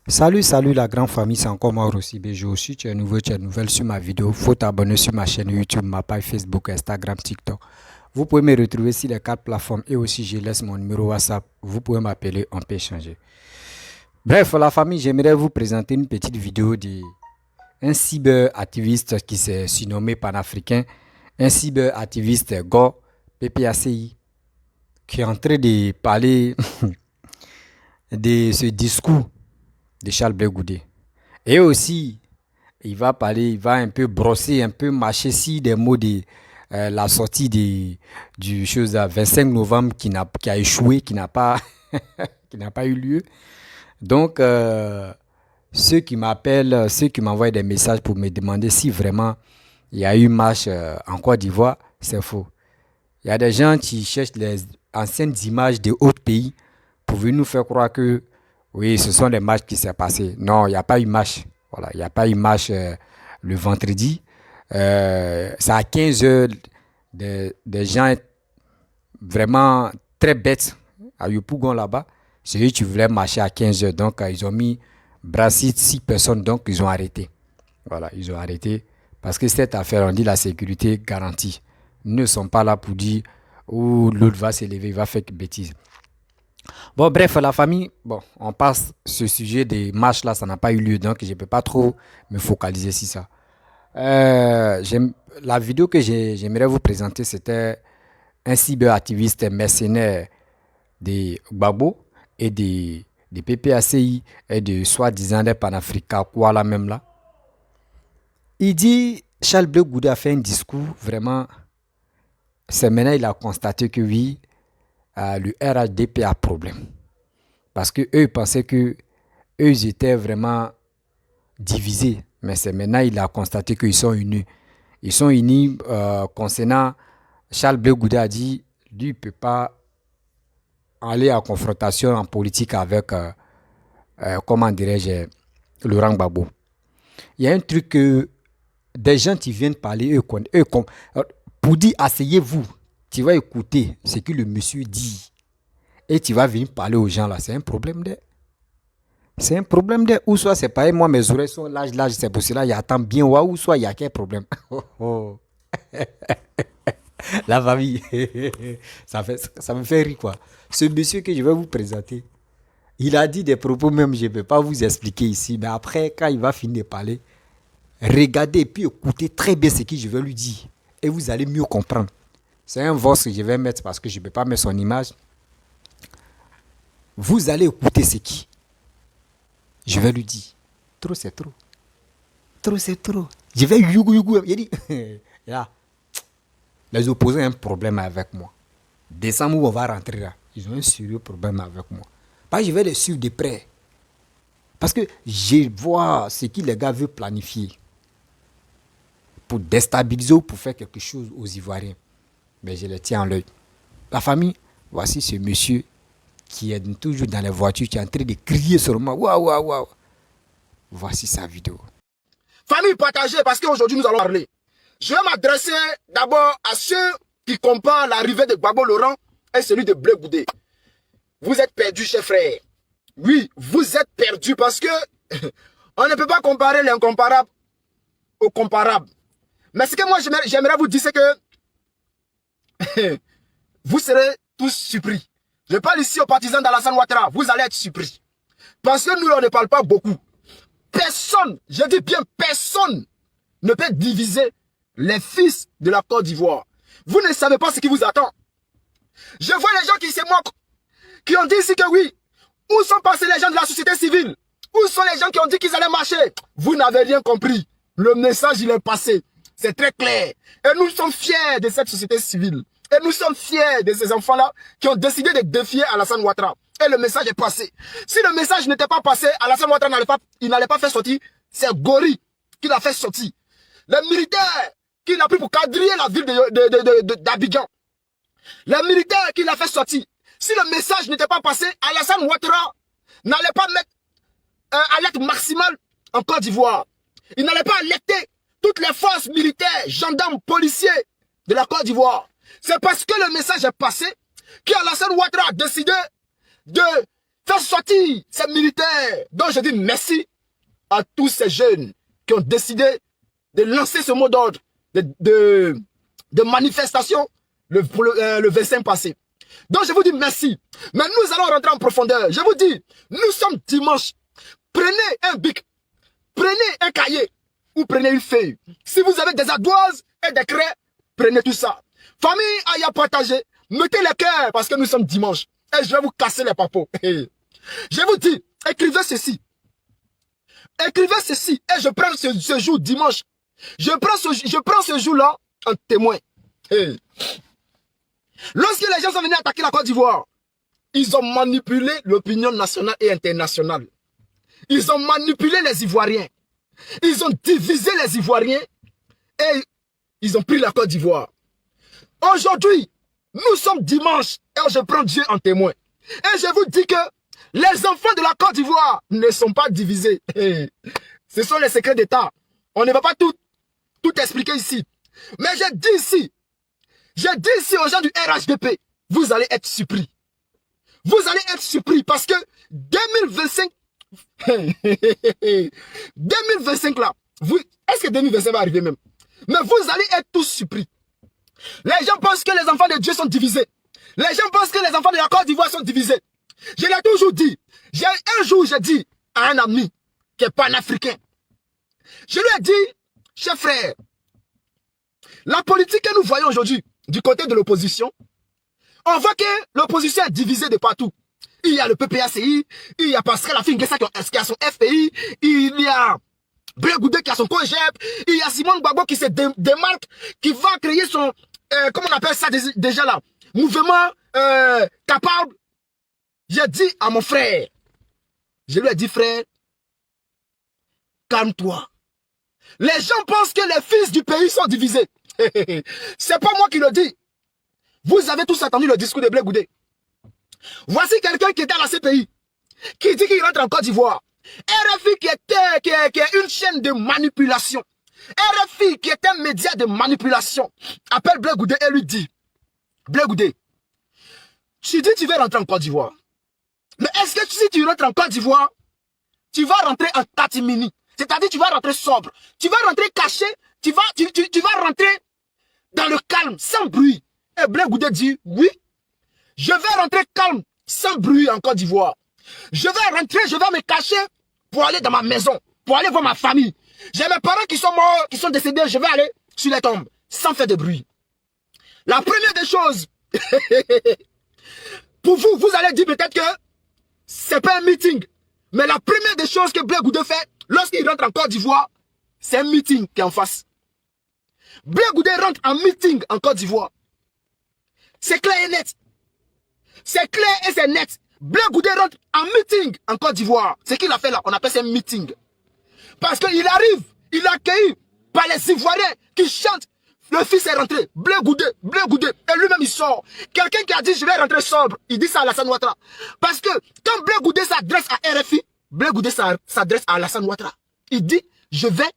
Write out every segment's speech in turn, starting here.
Salut la grande famille, c'est encore moi aussi Béjo aussi. Tu es nouveau, tu es nouvelle sur ma vidéo. Faut t'abonner sur ma chaîne YouTube, ma page Facebook, Instagram, TikTok. Vous pouvez me retrouver sur les quatre plateformes et aussi je laisse mon numéro WhatsApp. Vous pouvez m'appeler, on peut échanger. Bref, la famille, j'aimerais vous présenter une petite vidéo d'un cyberactiviste qui s'est surnommé panafricain, un cyberactiviste Go PPACI, qui est en train de parler de ce discours de Charles Blé Goudé. Et aussi, il va un peu brosser, un peu mâcher si des mots de la sortie du chose à 25 novembre qui a échoué, qui n'a pas, qui n'a pas eu lieu. Donc, ceux qui m'appellent, ceux qui m'envoient des messages pour me demander si vraiment il y a eu marche en Côte d'Ivoire, c'est faux. Il y a des gens qui cherchent les anciennes images de autres pays pour venir nous faire croire que oui, ce sont les matchs qui s'est passé. Non, il n'y a pas eu match. Voilà, il n'y a pas eu match le vendredi. C'est à 15 heures des gens vraiment très bêtes à Yopougon là-bas. C'est eux qui voulaient marcher à 15 heures. Donc, ils ont mis brassé 6 personnes. Donc, ils ont arrêté. Voilà, ils ont arrêté. Parce que cette affaire, on dit la sécurité garantie. Ils ne sont pas là pour dire où l'autre va s'élever, il va faire une bêtise. Bon, bref, la famille, bon, on passe ce sujet des matchs là, ça n'a pas eu lieu, donc je ne peux pas trop me focaliser sur ça. La vidéo que j'aimerais vous présenter, c'était un cyberactiviste mercenaire des Gbagbo et des PPACI et de soi-disant des Panafricains, quoi là même là. Il dit, Charles Blé Goudé a fait un discours vraiment, c'est maintenant il a constaté que oui, le RHDP a problème. Parce que eux pensaient que eux ils étaient vraiment divisés. Mais c'est maintenant il a constaté qu'ils sont unis. Ils sont unis concernant Charles Blé Goudé a dit lui il ne peut pas aller en confrontation en politique avec comment dirais-je Laurent Gbagbo. Il y a un truc que des gens qui viennent parler pour dire asseyez-vous, tu vas écouter ce que le monsieur dit et tu vas venir parler aux gens là, c'est un problème de. C'est un problème de. Ou soit c'est pareil, moi mes oreilles sont larges, c'est pour cela, il y a tant bien, ou soit il y a quel problème. Oh, oh. La famille, ça me fait rire quoi. Ce monsieur que je vais vous présenter, il a dit des propos même, je ne peux pas vous expliquer ici, mais après, quand il va finir de parler, regardez et puis écoutez très bien ce que je vais lui dire. Et vous allez mieux comprendre. C'est un voice que je vais mettre parce que je ne peux pas mettre son image. Vous allez écouter ce qui. Je vais lui dire. Trop, c'est trop. Trop, c'est trop. Je vais yougou. Il dit, là, les opposants ont un problème avec moi. Décembre où on va rentrer là, ils ont un sérieux problème avec moi. Parce que je vais les suivre de près. Parce que je vois ce que les gars veulent planifier. Pour déstabiliser ou pour faire quelque chose aux Ivoiriens. Mais je les tiens en l'œil. La famille, voici ce monsieur qui est toujours dans les voitures, qui est en train de crier sur moi. Waouh. Voici sa vidéo. Famille partagée, parce qu'aujourd'hui nous allons parler. Je vais m'adresser d'abord à ceux qui comparent l'arrivée de Gbagbo Laurent et celui de Blé Goudé. Vous êtes perdus, chers frères. Oui, vous êtes perdus parce que on ne peut pas comparer l'incomparable au comparable. Mais ce que moi j'aimerais vous dire, c'est que vous serez tous surpris. Je parle ici aux partisans d'Alassane Ouattara. Vous allez être surpris. Parce que nous, on ne parle pas beaucoup. Personne, je dis bien personne, ne peut diviser les fils de la Côte d'Ivoire. Vous ne savez pas ce qui vous attend. Je vois les gens qui se moquent, qui ont dit ici que oui. Où sont passés les gens de la société civile? Où sont les gens qui ont dit qu'ils allaient marcher? Vous n'avez rien compris. Le message, il est passé. C'est très clair. Et nous sommes fiers de cette société civile. Et nous sommes fiers de ces enfants-là qui ont décidé de défier Alassane Ouattara. Et le message est passé. Si le message n'était pas passé, Alassane Ouattara n'allait pas faire sortir. C'est Gori qui l'a fait sortir. Les militaires qu'il a pris pour quadriller la ville d'Abidjan. Les militaires qu'il a fait sortir. Si le message n'était pas passé, Alassane Ouattara n'allait pas mettre un alerte maximale en Côte d'Ivoire. Il n'allait pas alerter toutes les forces militaires, gendarmes, policiers de la Côte d'Ivoire. C'est parce que le message est passé qu'Alassane Ouattara a décidé de faire sortir ces militaires. Donc je dis merci à tous ces jeunes qui ont décidé de lancer ce mot d'ordre de manifestation le 25 passé. Donc je vous dis merci. Mais nous allons rentrer en profondeur. Je vous dis, nous sommes dimanche. Prenez un bic, prenez un cahier ou prenez une feuille. Si vous avez des ardoises et des craies, prenez tout ça. Famille, aïe à partager. Mettez les cœurs parce que nous sommes dimanche. Et je vais vous casser les papos. Je vous dis, écrivez ceci. Écrivez ceci. Et je prends ce jour dimanche. Je prends ce jour-là en témoin. Lorsque les gens sont venus attaquer la Côte d'Ivoire, ils ont manipulé l'opinion nationale et internationale. Ils ont manipulé les Ivoiriens. Ils ont divisé les Ivoiriens et ils ont pris la Côte d'Ivoire. Aujourd'hui, nous sommes dimanche et je prends Dieu en témoin. Et je vous dis que les enfants de la Côte d'Ivoire ne sont pas divisés. Ce sont les secrets d'État. On ne va pas tout expliquer ici. Mais j'ai dit ici aux gens du RHDP, vous allez être surpris. Vous allez être surpris parce que 2025, 2025 là, est-ce que 2025 va arriver même? Mais vous allez être tous surpris. Les gens pensent que les enfants de Dieu sont divisés. Les gens pensent que les enfants de la Côte d'Ivoire sont divisés. Je l'ai toujours dit. Un jour, j'ai dit à un ami qui est panafricain. Je lui ai dit, cher frère, la politique que nous voyons aujourd'hui du côté de l'opposition, on voit que l'opposition est divisée de partout. Il y a le PPACI, il y a Pascal Afingessa qui a son FPI, il y a Blé Goudé qui a son COGEP, il y a Simone Gbagbo qui se démarque, qui va créer son, comment on appelle ça déjà là, mouvement capable. J'ai dit à mon frère, je lui ai dit frère, calme-toi. Les gens pensent que les fils du pays sont divisés. C'est pas moi qui le dis. Vous avez tous entendu le discours de Blé Goudé. Voici quelqu'un qui est dans la CPI, qui dit qu'il rentre en Côte d'Ivoire. RFI qui est une chaîne de manipulation. RFI qui est un média de manipulation. Appelle Blé Goudé et lui dit, Blé Goudé, tu dis que tu veux rentrer en Côte d'Ivoire. Mais est-ce que si tu rentres en Côte d'Ivoire, tu vas rentrer en catimini? C'est-à-dire tu vas rentrer sobre. Tu vas rentrer caché. Tu vas rentrer dans le calme, sans bruit. Et Blé Goudé dit, oui, je vais rentrer calme, sans bruit en Côte d'Ivoire. Je vais rentrer, je vais me cacher pour aller dans ma maison, pour aller voir ma famille. J'ai mes parents qui sont morts, qui sont décédés, je vais aller sur les tombes, sans faire de bruit. La première des choses, pour vous, vous allez dire peut-être que c'est pas un meeting. Mais la première des choses que Blé Goudé fait, lorsqu'il rentre en Côte d'Ivoire, c'est un meeting qui est en face. Blé Goudé rentre en meeting en Côte d'Ivoire. C'est clair et net. C'est clair et c'est net. Blé Goudé rentre en meeting en Côte d'Ivoire. Ce qu'il a fait là, on appelle ça un meeting. Parce qu'il arrive, il est accueilli par les Ivoiriens qui chantent. Le fils est rentré. Blé Goudé. Et lui-même il sort. Quelqu'un qui a dit je vais rentrer sobre, il dit ça à Alassane Ouattara. Parce que quand Blé Goudé s'adresse à RFI, Blé Goudé s'adresse à Alassane Ouattara. Il dit je vais...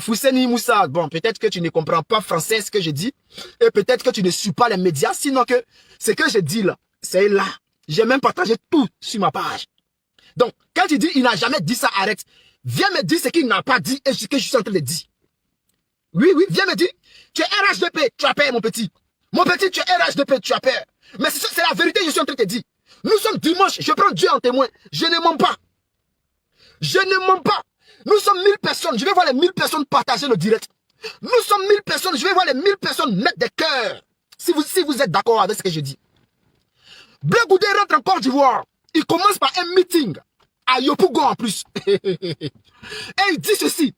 Fousseni Moussa, bon, peut-être que tu ne comprends pas français ce que je dis, et peut-être que tu ne suis pas les médias, sinon que ce que je dis là, c'est là. J'ai même partagé tout sur ma page. Donc, quand tu dis il n'a jamais dit ça, arrête. Viens me dire ce qu'il n'a pas dit et ce que je suis en train de dire. Oui, viens me dire, tu es RHDP, tu as peur, mon petit. Mon petit, tu es RHDP, tu as peur. Mais c'est la vérité, je suis en train de te dire. Nous sommes dimanche, je prends Dieu en témoin. Je ne mens pas. Je ne mens pas. Nous sommes 1000 personnes. Je vais voir les 1000 personnes partager le direct. Nous sommes 1000 personnes. Je vais voir les 1000 personnes mettre des cœurs. Si vous êtes d'accord avec ce que je dis. Blé Goudé rentre en Côte d'Ivoire. Il commence par un meeting. À Yopougon en plus. Et il dit ceci.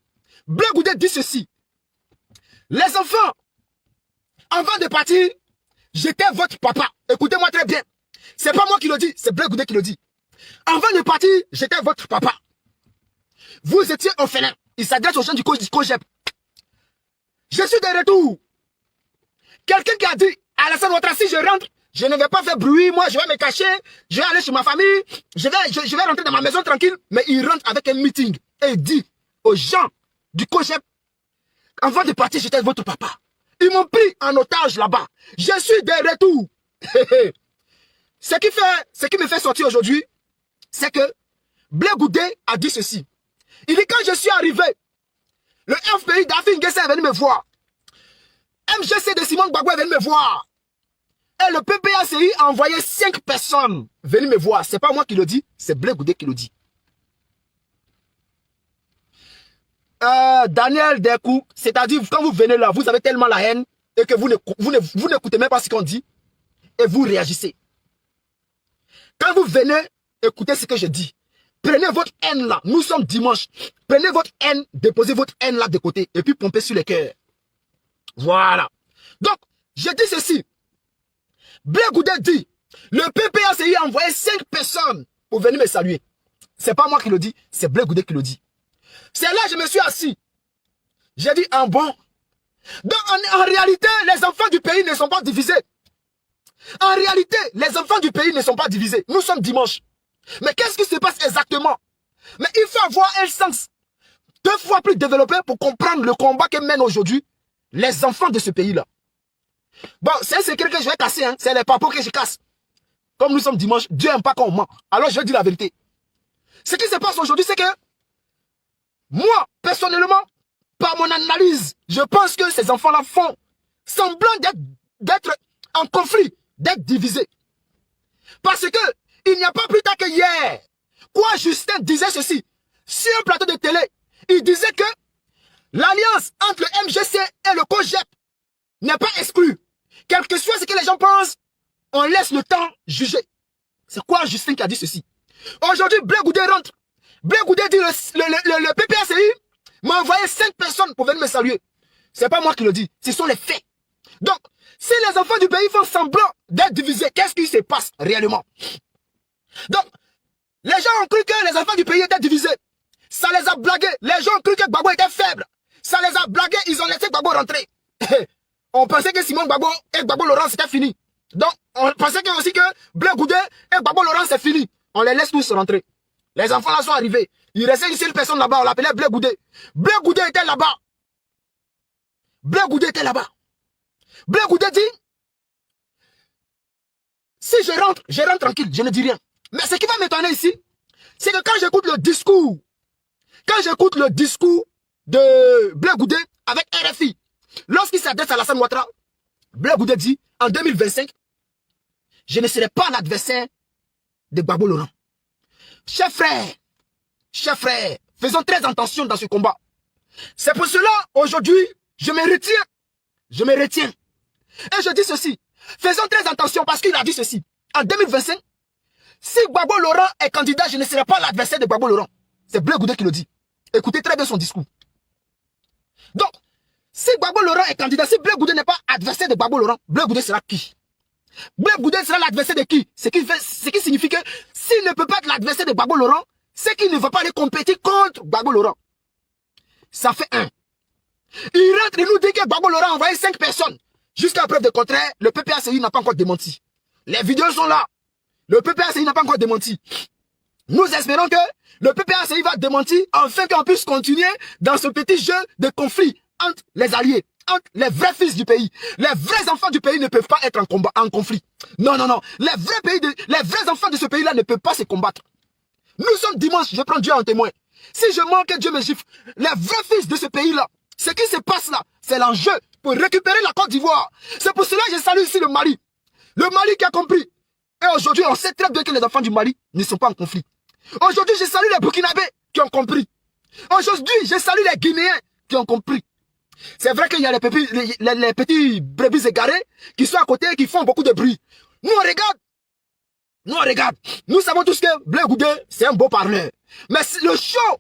Blé Goudé dit ceci. Les enfants, avant de partir, j'étais votre papa. Écoutez-moi très bien. C'est pas moi qui le dis. C'est Blé Goudé qui le dit. Avant de partir, j'étais votre papa. Vous étiez orphelin. Il s'adresse aux gens du COGEP. Je suis de retour. Quelqu'un qui a dit, Alassane Ouattara, si je rentre, je ne vais pas faire bruit, moi je vais me cacher, je vais aller chez ma famille, je vais rentrer dans ma maison tranquille. Mais il rentre avec un meeting et il dit aux gens du COGEP, avant de partir, j'étais votre papa. Ils m'ont pris en otage là-bas. Je suis de retour. Ce qui me fait sortir aujourd'hui, c'est que Blé Goudé a dit ceci. Il dit, quand je suis arrivé, le FPI d'Afin Guessé est venu me voir. MGC de Simon Gbagbo est venu me voir. Et le PPACI a envoyé 5 personnes venir me voir. C'est pas moi qui le dis, c'est Blé Goudé qui le dit. Daniel Dekou, c'est-à-dire quand vous venez là, vous avez tellement la haine et que vous n'écoutez même pas ce qu'on dit et vous réagissez. Quand vous venez, écoutez ce que je dis. Prenez votre haine là, nous sommes dimanche. Prenez votre haine, déposez votre haine là de côté et puis pompez sur les cœurs. Voilà. Donc, je dis ceci. Blé Goudé dit, le PPACI a envoyé 5 personnes pour venir me saluer. C'est pas moi qui le dis, c'est Blé Goudé qui le dit. C'est là que je me suis assis. J'ai dit, ah bon. Donc, en réalité, les enfants du pays ne sont pas divisés. En réalité, les enfants du pays ne sont pas divisés. Nous sommes dimanche. Mais qu'est-ce qui se passe exactement? Mais il faut avoir un sens 2 fois plus développé pour comprendre le combat que mènent aujourd'hui les enfants de ce pays-là. Bon, c'est un secret que je vais casser, hein. C'est les papos que je casse. Comme nous sommes dimanche, Dieu n'aime pas qu'on ment. Alors je vais dire la vérité. Ce qui se passe aujourd'hui, c'est que moi, personnellement, par mon analyse, je pense que ces enfants-là font semblant d'être en conflit, d'être divisés. Parce que il n'y a pas plus tard que hier, quoi Justin disait ceci, sur un plateau de télé, il disait que l'alliance entre le MGC et le COGEP n'est pas exclue. Quel que soit ce que les gens pensent, on laisse le temps juger. C'est quoi Justin qui a dit ceci? Aujourd'hui, Blé Goudé rentre. Blé Goudé dit le PPACI m'a envoyé 5 personnes pour venir me saluer. C'est pas moi qui le dis, ce sont les faits. Donc, si les enfants du pays font semblant d'être divisés, qu'est-ce qui se passe réellement? Donc, les gens ont cru que les enfants du pays étaient divisés. Ça les a blagués. Les gens ont cru que Gbagbo était faible. Ça les a blagués, ils ont laissé Gbagbo rentrer. On pensait que Simon Gbagbo et Gbagbo Laurent c'était fini. Donc, on pensait que aussi que Blé Goudé et Gbagbo Laurent c'est fini. On les laisse tous rentrer. Les enfants là sont arrivés. Il restait une seule personne là-bas, on l'appelait Blé Goudé. Blé Goudé était là-bas. Blé Goudé était là-bas. Blé Goudé dit, si je rentre tranquille, je ne dis rien. Mais ce qui va m'étonner ici, c'est que quand j'écoute le discours de Blé Goudé avec RFI, lorsqu'il s'adresse à Alassane Ouattara, Blé Goudé dit, en 2025, je ne serai pas l'adversaire de Gbagbo Laurent. Chers frères, faisons très attention dans ce combat. C'est pour cela, aujourd'hui, je me retiens. Et je dis ceci, faisons très attention parce qu'il a dit ceci. En 2025, si Gbagbo Laurent est candidat, je ne serai pas l'adversaire de Gbagbo Laurent. C'est Blé Goudé qui le dit. Écoutez très bien son discours. Donc, si Gbagbo Laurent est candidat, si Blé Goudé n'est pas adversaire de Gbagbo Laurent, Blé Goudé sera qui? Blé Goudé sera l'adversaire de qui? Ce qui signifie que s'il ne peut pas être l'adversaire de Gbagbo Laurent, c'est qu'il ne va pas aller compétir contre Gbagbo Laurent. Ça fait 1. Il rentre et nous dit que Gbagbo Laurent a envoyé 5 personnes. Jusqu'à preuve de contraire, le PPACI n'a pas encore démenti. Les vidéos sont là. Le PPACI n'a pas encore démenti. Nous espérons que le PPACI va démentir afin qu'on puisse continuer dans ce petit jeu de conflit entre les alliés, entre les vrais fils du pays. Les vrais enfants du pays ne peuvent pas être en conflit. Non. Les vrais enfants de ce pays-là ne peuvent pas se combattre. Nous sommes dimanche, je prends Dieu en témoin. Si je manque, Dieu me gifle. Les vrais fils de ce pays-là, ce qui se passe là, c'est l'enjeu pour récupérer la Côte d'Ivoire. C'est pour cela que je salue ici le Mali. Le Mali qui a compris. Et aujourd'hui, on sait très bien que les enfants du Mali ne sont pas en conflit. Aujourd'hui, je salue les Burkinabés qui ont compris. Aujourd'hui, je salue les Guinéens qui ont compris. C'est vrai qu'il y a les petits brebis égarés qui sont à côté et qui font beaucoup de bruit. Nous, on regarde. Nous savons tous que Blé Goudé, c'est un beau parleur. Mais le show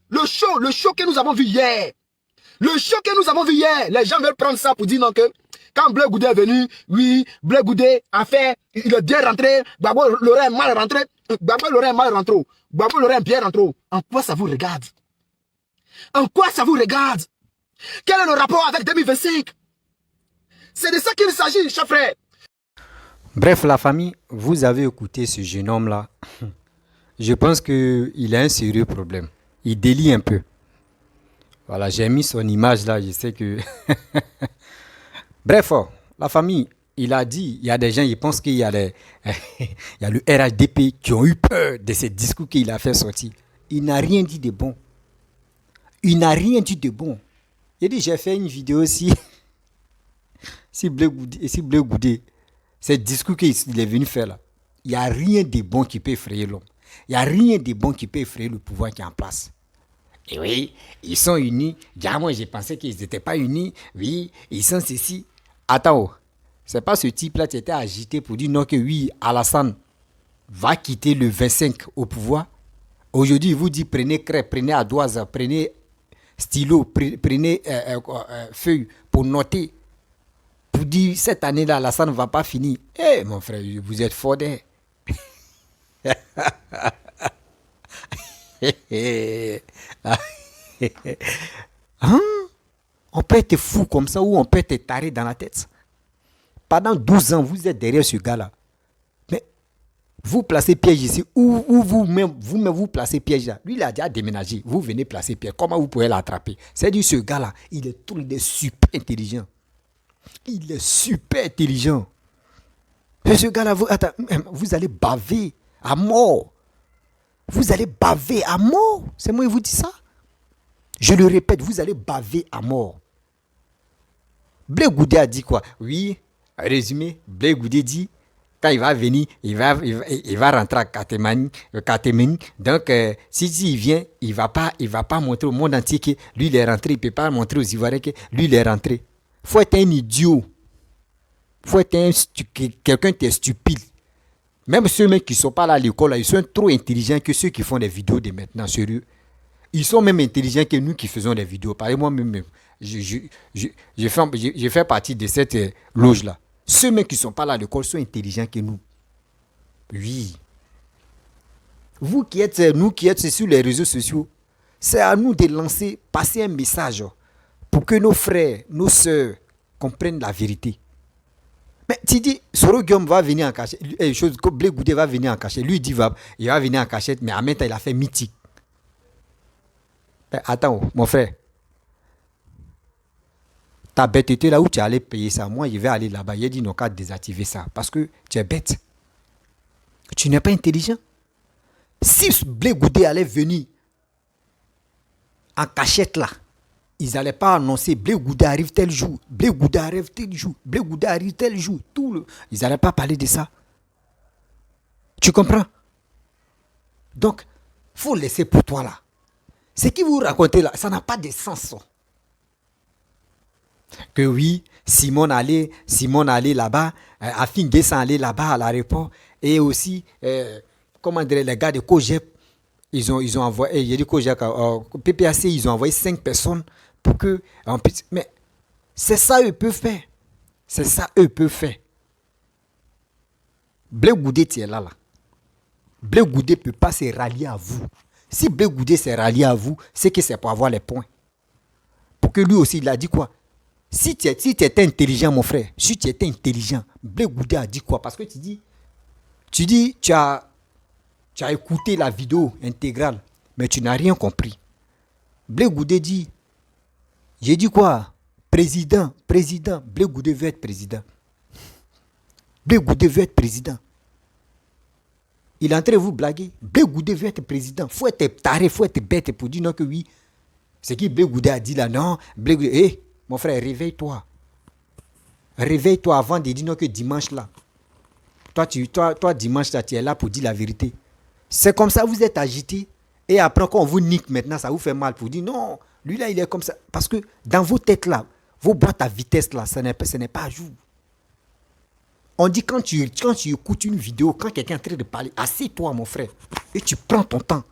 que nous avons vu hier, les gens veulent prendre ça pour dire non que quand Blé Goudé est venu, oui, Blé Goudé a fait, il est bien rentré, Gbagbo Laurent est mal rentré, Gbagbo Laurent est mal rentré, Gbagbo Laurent est bien rentré. En quoi ça vous regarde? Quel est le rapport avec 2025? C'est de ça qu'il s'agit, chers frères. Bref, la famille, vous avez écouté ce jeune homme-là. Je pense qu'il a un sérieux problème. Il délie un peu. Voilà, j'ai mis son image là, je sais que... Bref, la famille, il a dit, il y a des gens, ils pensent qu'il y a, il y a le RHDP qui ont eu peur de ces discours qu'il a fait sortir. Il n'a rien dit de bon. Il n'a rien dit de bon. Il dit, j'ai fait une vidéo aussi. Si Blé Goudé, ces discours qu'il est venu faire là, il n'y a rien de bon qui peut effrayer l'homme. Il n'y a rien de bon qui peut effrayer le pouvoir qui est en place. Et oui, ils sont unis. Déjà, moi, j'ai pensé qu'ils n'étaient pas unis. Oui, ils sont ceci. Attends, c'est pas ce type-là qui était agité pour dire non que oui, Alassane va quitter le 25 au pouvoir. Aujourd'hui, il vous dit prenez craie, prenez ardoise, prenez stylo, prenez feuille pour noter. Pour dire cette année-là, Alassane ne va pas finir. Eh, mon frère, vous êtes fort hein? Hein? On peut être fou comme ça ou on peut être taré dans la tête. Pendant 12 ans, vous êtes derrière ce gars-là. Mais vous placez piège ici ou vous-même vous placez piège là. Lui, il a déjà déménagé. Vous venez placer piège. Comment vous pouvez l'attraper? C'est-à-dire ce gars-là, il est super intelligent. Il est super intelligent. Et ce gars-là, vous allez baver à mort. Vous allez baver à mort. C'est moi qui vous dis ça. Je le répète, vous allez baver à mort. Blé Goudé a dit quoi? Oui, résumé, Blé Goudé dit, quand il va venir, il va rentrer à Katemani. Donc, si il vient, il va pas montrer au monde entier que lui, il est rentré. Il ne peut pas montrer aux Ivoiriens que lui, il est rentré. Il faut être un idiot. Il faut être quelqu'un qui est stupide. Même ceux qui ne sont pas là à l'école, là, ils sont trop intelligents que ceux qui font des vidéos de maintenant, sérieux. Ils sont même intelligents que nous qui faisons des vidéos. Par exemple, moi-même, je fais partie de cette loge-là. Ceux même qui ne sont pas là à l'école sont intelligents que nous. Oui. Nous qui êtes sur les réseaux sociaux, c'est à nous de lancer, passer un message pour que nos frères, nos sœurs comprennent la vérité. Mais tu dis, Soro Guillaume va venir en cachette. Blé Goudé va venir en cachette. Lui, il va venir en cachette, mais en même temps, il a fait mythique. Mais attends, mon frère. Ta bêteté là où tu allais payer ça, moi, je vais aller là-bas. Il dit non, qu'à désactiver ça. Parce que tu es bête. Tu n'es pas intelligent. Si Blé Goudé allait venir en cachette là, ils n'allaient pas annoncer Blé Goudé arrive tel jour, Blé Goudé arrive tel jour, Blé Goudé arrive tel jour. Ils n'allaient pas parler de ça. Tu comprends? Donc, il faut laisser pour toi là. Ce qui vous racontez là, ça n'a pas de sens. Que oui, Simon allait là-bas, Afin Guessan allait là-bas à l'aéroport, et aussi, comment dire, les gars de Kojep, ils ont envoyé, il y a du Kojep, PPAC, ils ont envoyé 5 personnes pour que, mais c'est ça eux peuvent faire. C'est ça eux peuvent faire. Blé Goudé, tu es là. Blé Goudé ne peut pas se rallier à vous. Si Blé Goudé s'est rallié à vous, c'est que c'est pour avoir les points. Pour que lui aussi, il a dit quoi? Si tu étais intelligent, mon frère, si tu étais intelligent, Blé Goudé a dit quoi? Parce que tu as écouté la vidéo intégrale, mais tu n'as rien compris. Blé Goudé dit, j'ai dit quoi? Président, Blé Goudé veut être président. Blé Goudé veut être président. Il est en train de vous blaguer. Blé Goudé veut être président. Il faut être taré, il faut être bête pour dire non que oui. Ce qui Blé Goudé a dit là, non. Blé Goudé, mon frère, réveille-toi. Réveille-toi avant de dire non que dimanche là. Toi, dimanche là, tu es là pour dire la vérité. C'est comme ça, vous êtes agité. Et après, quand on vous nique maintenant, ça vous fait mal pour dire non, lui là, il est comme ça. Parce que dans vos têtes là, vos boîtes à vitesse là, ce n'est pas à jour. On dit quand tu écoutes une vidéo, quand quelqu'un est en train de parler, assieds-toi mon frère. Et tu prends ton temps.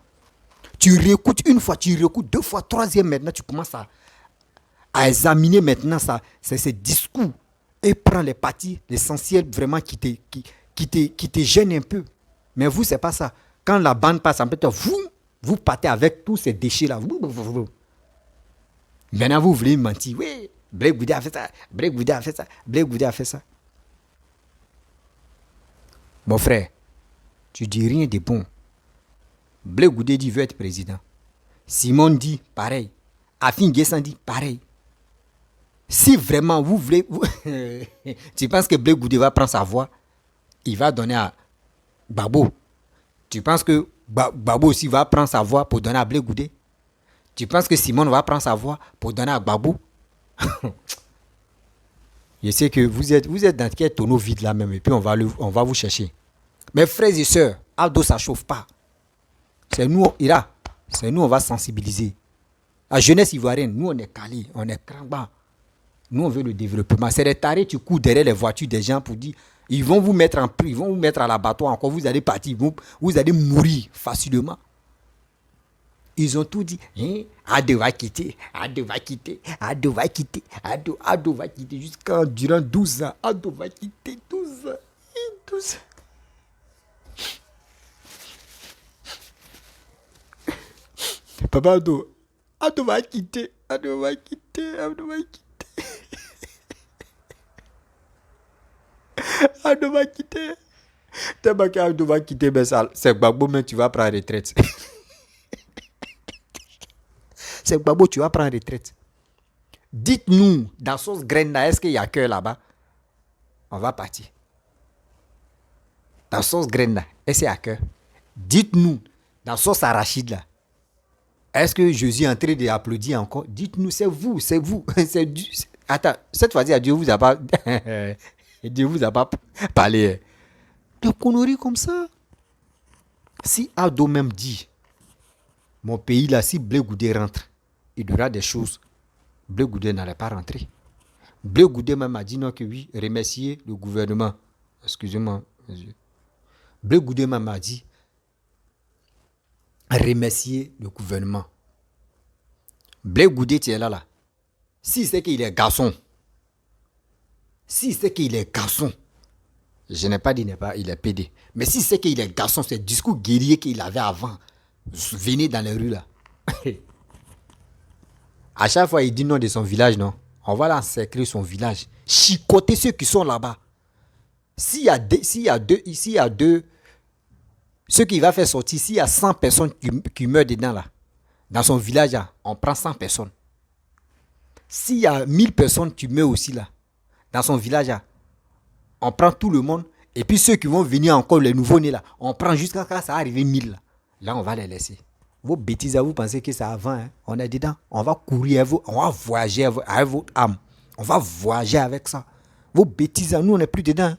Tu réécoutes une fois, tu réécoutes 2 fois, 3e maintenant, tu commences à examiner maintenant ça, c'est ces discours. Et prends les parties, l'essentiel vraiment qui te gêne un peu. Mais vous, c'est pas ça. Quand la bande passe, en fait, vous partez avec tous ces déchets-là. Maintenant, vous voulez mentir. Oui, Blé Goudé a fait ça, Blé Goudé a fait ça, Blé Goudé a fait ça. Mon frère, tu dis rien de bon. Blé Goudé dit veut être président. Simon dit pareil. Afin Guessan dit pareil. Si vraiment vous voulez... tu penses que Blé Goudé va prendre sa voix, il va donner à Gbagbo. Tu penses que Gbagbo aussi va prendre sa voix pour donner à Blé Goudé? Tu penses que Simone va prendre sa voix pour donner à Gbagbo? Je sais que vous êtes dans quel tonneau vide là même, et puis on va vous chercher. Mes frères et sœurs, Aldo, ça ne chauffe pas. C'est nous, Ira, c'est nous, on va sensibiliser. La jeunesse ivoirienne, nous, on est calés, on est crangba. Nous, on veut le développement. C'est des tarés, tu cours derrière les voitures des gens pour dire, ils vont vous mettre à l'abattoir encore, vous allez partir, vous allez mourir facilement. Ils ont tout dit. Ado va quitter. Ado va quitter durant 12 ans. Ado va quitter 12 ans. 12 ans. Papa Ado va quitter. Ado va quitter. Ado va quitter. Tellement qu'Ado va quitter, mais ça, c'est Gbagbo, mais tu vas prendre retraite. C'est Gbagbo, tu vas prendre retraite. Dites-nous, dans Sauce Graine, est-ce qu'il y a cœur là-bas? On va partir. Dans Sauce Graine, est-ce qu'il y a cœur? Dites-nous, dans Sauce Arachide, là, est-ce que Jésus est en train d'applaudir encore? Dites-nous, c'est vous. Attends, cette fois-ci, Dieu vous a pas... Dieu vous a pas parlé. De conneries comme ça. Si Ado même dit, mon pays là, si Blé Goudé rentre, il y aura des choses. Blé Goudé n'allait pas rentrer. Blé Goudé même a dit non que oui, remercier le gouvernement. Excusez-moi, monsieur. Blé Goudé même a dit remercier le gouvernement. Blé Goudé, tu es là. Si c'est qu'il est garçon, je n'ai pas dit il est pédé. Mais si c'est qu'il est garçon, c'est le discours guerrier qu'il avait avant. Venez dans les rues là. À chaque fois, il dit non de son village, non. On va l'encercler son village. Chicoter ceux qui sont là-bas. S'il y a deux, ce qu'il va faire sortir, s'il y a 100 personnes qui meurent dedans là, dans son village là, on prend 100 personnes. S'il y a 1000 personnes qui meurent aussi là, dans son village là, on prend tout le monde. Et puis ceux qui vont venir encore, les nouveaux-nés là, on prend jusqu'à quand ça arrive 1000 là. Là, on va les laisser. Vos bêtises, vous pensez que c'est avant, hein? On est dedans. On va courir, on va voyager avec votre âme. On va voyager avec ça. Vos bêtises, nous, on n'est plus dedans.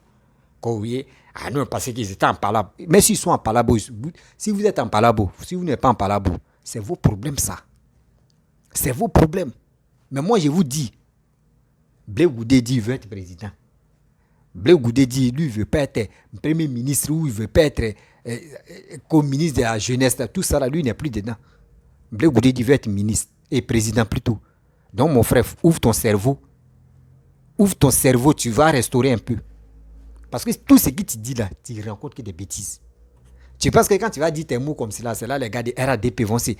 Quand vous voyez, nous, on pensait qu'ils étaient en Palabo. Mais s'ils sont en Palabo, si vous êtes en Palabo, si vous n'êtes pas en Palabo, c'est vos problèmes, ça. C'est vos problèmes. Mais moi, je vous dis, Blé Goudé dit qu'il veut être président. Blé Goudé dit, lui, il ne veut pas être premier ministre ou il ne veut pas être comme ministre de la jeunesse. Tout ça, là, lui, il n'est plus dedans. Blé Goudé dit qu'il veut être ministre et président plutôt. Donc, mon frère, ouvre ton cerveau. Ouvre ton cerveau, tu vas restaurer un peu. Parce que tout ce que tu dis là, tu ne rencontres que des bêtises. Tu penses que quand tu vas dire tes mots comme cela, c'est là les gars de RADP vont se...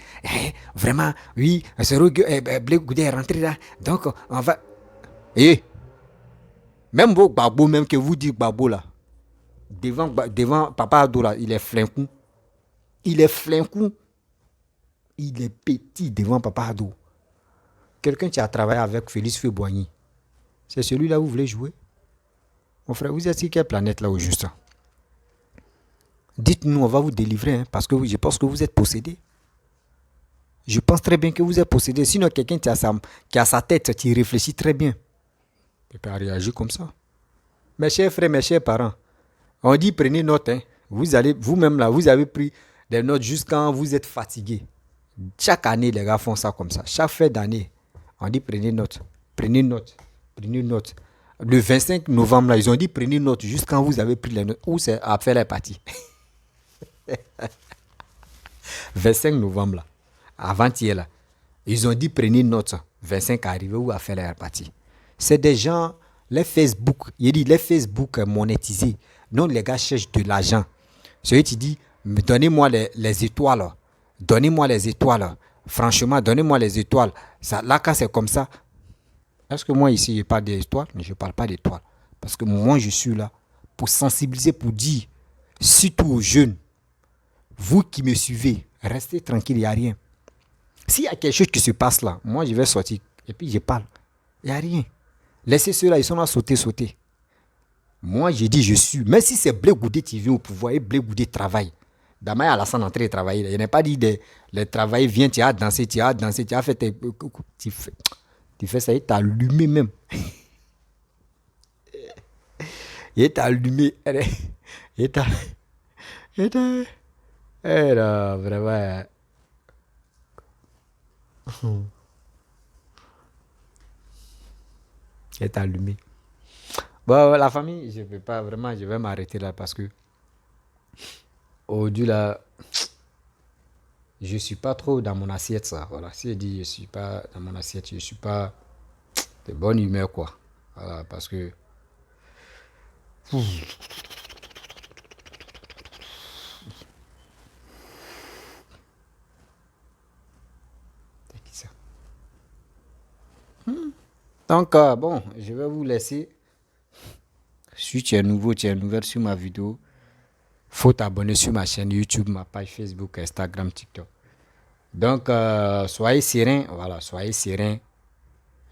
vraiment, oui, Blé Goudé est rentré là. Donc, on va... Même vos Gbagbo, même que vous dites Gbagbo là, devant Papa Ado là, il est flincou. Il est petit devant Papa Ado. Quelqu'un qui a travaillé avec Félix Feboigny, c'est celui-là où vous voulez jouer? Mon frère, vous êtes sur quelle planète là au juste? Dites-nous, on va vous délivrer, hein, parce que je pense que vous êtes possédé. Je pense très bien que vous êtes possédé. Sinon, quelqu'un qui a sa tête, qui réfléchit très bien, il peut réagir comme ça. Mes chers frères, mes chers parents, on dit prenez note. Hein. Vous-même là, vous avez pris des notes jusqu'à quand vous êtes fatigué. Chaque année, les gars font ça comme ça. Chaque fin d'année, on dit prenez note. Prenez note. Prenez note. Le 25 novembre, là, ils ont dit prenez note jusqu'à quand vous avez pris les notes. Où c'est à faire la partie. 25 novembre, là, avant-hier, là, ils ont dit prenez note. 25 arrivé où à faire la partie. C'est des gens, les Facebook, il dit les Facebook monétisés. Non, les gars cherchent de l'argent. Celui qui dit, donnez-moi les étoiles. Donnez-moi les étoiles. Franchement, donnez-moi les étoiles. Ça, là, quand c'est comme ça, est-ce que moi ici, je parle des étoiles? Mais je ne parle pas d'étoiles. Parce que moi, je suis là pour sensibiliser, pour dire, surtout aux jeunes, vous qui me suivez, restez tranquille, il n'y a rien. S'il y a quelque chose qui se passe là, moi, je vais sortir et puis je parle. Il n'y a rien. Laissez ceux-là, ils sont là sauter. Moi, j'ai dit, je suis. Même si c'est Blé Goudé qui vient au pouvoir et Blé Goudé travaille. Damain, Alassane est en train de travailler. Il n'a pas dit de travailler, viens, tu as dansé, tu as fait tes. Tu fais ça, il t'a allumé même. Il t'a allumé. Il t'a. Vraiment. Il t'a allumé. Bon, la famille, je ne vais pas vraiment, je vais m'arrêter là parce que aujourd'hui là, je ne suis pas trop dans mon assiette ça. Voilà, si je dis je ne suis pas dans mon assiette, je ne suis pas de bonne humeur quoi. Voilà, parce que c'est qui ça? Donc bon, je vais vous laisser. Si tu es nouveau, tu es nouvelle sur ma vidéo, faut t'abonner sur ma chaîne YouTube, ma page Facebook, Instagram, TikTok. Donc soyez serein, voilà, soyez serein.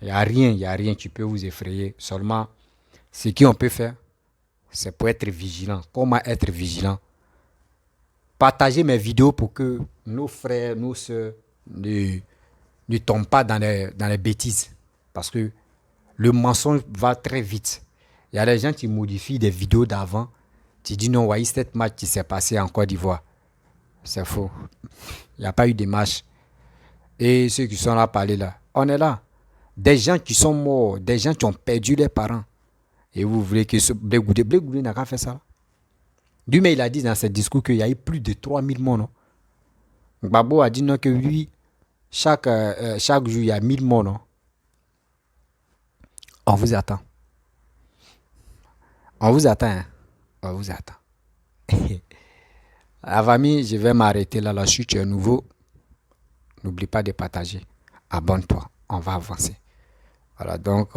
Il n'y a rien qui peut vous effrayer. Seulement, ce qu'on peut faire, c'est pour être vigilant. Comment être vigilant? Partagez mes vidéos pour que nos frères, nos soeurs ne tombent pas dans les bêtises. Parce que le mensonge va très vite. Il y a des gens qui modifient des vidéos d'avant. Tu dis non, voyez cette match qui s'est passé en Côte d'Ivoire. C'est faux. Il n'y a pas eu de match. Et ceux qui sont là parler là, on est là. Des gens qui sont morts, des gens qui ont perdu leurs parents. Et vous voulez que ce Blé Goudé n'a qu'à faire ça. Lui-même, il a dit dans ses discours qu'il y a eu plus de 3000 morts. Non? Gbagbo a dit non, que lui, chaque jour, il y a 1000 morts. Non? On vous attend. On vous attend. Hein? On vous attend. La famille, je vais m'arrêter là. La chute est nouveau. N'oublie pas de partager. Abonne-toi. On va avancer. Voilà, donc,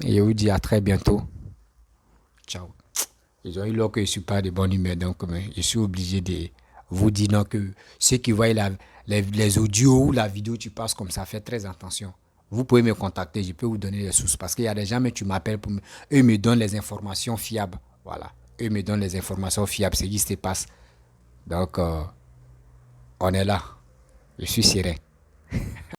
je vous dis à très bientôt. Ciao. Ils ont eu l'heure que je ne suis pas de bonne humeur, donc je suis obligé de vous dire non, que ceux qui voient les audios ou la vidéo, tu passes comme ça, faites très attention. Vous pouvez me contacter, je peux vous donner les sources parce qu'il y a des gens, mais tu m'appelles, eux me donnent les informations fiables. Voilà, eux me donnent les informations fiables, ce qui se passe. Donc, on est là. Je suis serein.